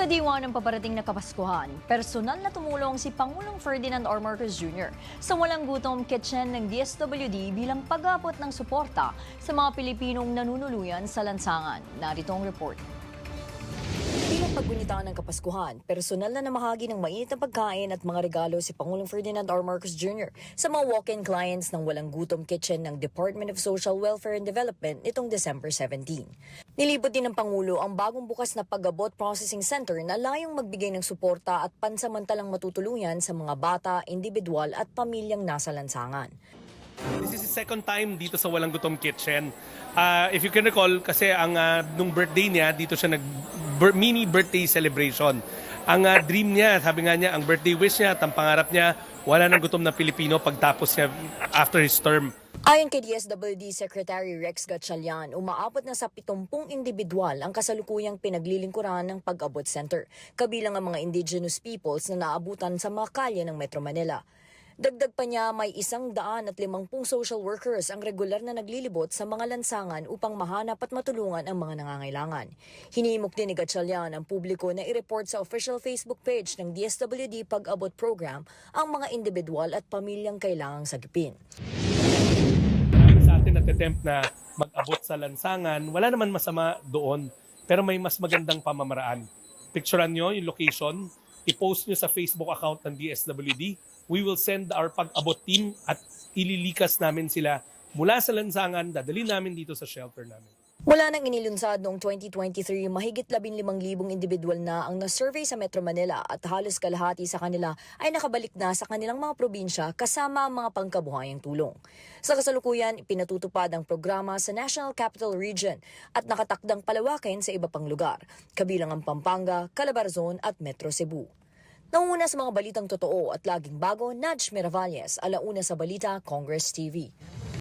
Sa diwa ng paparating na Kapaskuhan, personal na tumulong si Pangulong Ferdinand R. Marcos Jr. sa Walang Gutom Kitchen ng DSWD bilang pag-abot ng suporta sa mga Pilipinong nanunuluyan sa lansangan. Narito ang report. Bilang paggunita ng Kapaskuhan, personal na namahagi ng mainit na pagkain at mga regalo si Pangulong Ferdinand R. Marcos Jr. sa mga walk-in clients ng Walang Gutom Kitchen ng Department of Social Welfare and Development nitong December 17. Nilibot din ng Pangulo ang bagong bukas na pag-abot processing center na layong magbigay ng suporta at pansamantalang matutuluyan sa mga bata, individual at pamilyang nasa lansangan. This is the second time dito sa Walang Gutom Kitchen. If you can recall, kasi nung birthday niya, dito siya mini birthday celebration. Ang dream niya, sabi nga niya, ang birthday wish niya at ang pangarap niya, wala nang gutom na Pilipino pagtapos niya after his term. Ayon kay DSWD Secretary Rex Gatchalian, umaabot na sa 70 individual ang kasalukuyang pinaglilingkuran ng Pag-abot Center, kabilang ang mga indigenous peoples na naabutan sa mga kalye ng Metro Manila. Dagdag pa niya, may 150 social workers ang regular na naglilibot sa mga lansangan upang mahanap at matulungan ang mga nangangailangan. Hinimok din ni Gatchalian ang publiko na i-report sa official Facebook page ng DSWD Pag-abot Program ang mga individual at pamilyang kailangang sagipin. Sa atin nag-attempt na mag-abot sa lansangan, wala naman masama doon, pero may mas magandang pamamaraan. Picturean nyo yung location, i-post nyo sa Facebook account ng DSWD. We will send our pag-abot team at ililikas namin sila mula sa lansangan, dadali namin dito sa shelter namin. Mula nang inilunsad noong 2023, mahigit 15,000 individual na ang na-survey sa Metro Manila at halos kalahati sa kanila ay nakabalik na sa kanilang mga probinsya kasama ang mga pangkabuhayang tulong. Sa kasalukuyan, pinatutupad ang programa sa National Capital Region at nakatakdang palawakin sa iba pang lugar, kabilang ang Pampanga, Calabarzon at Metro Cebu. Nanguna sa mga balitang totoo at laging bago, Nadj Miravalles, Alauna sa Balita, Congress TV.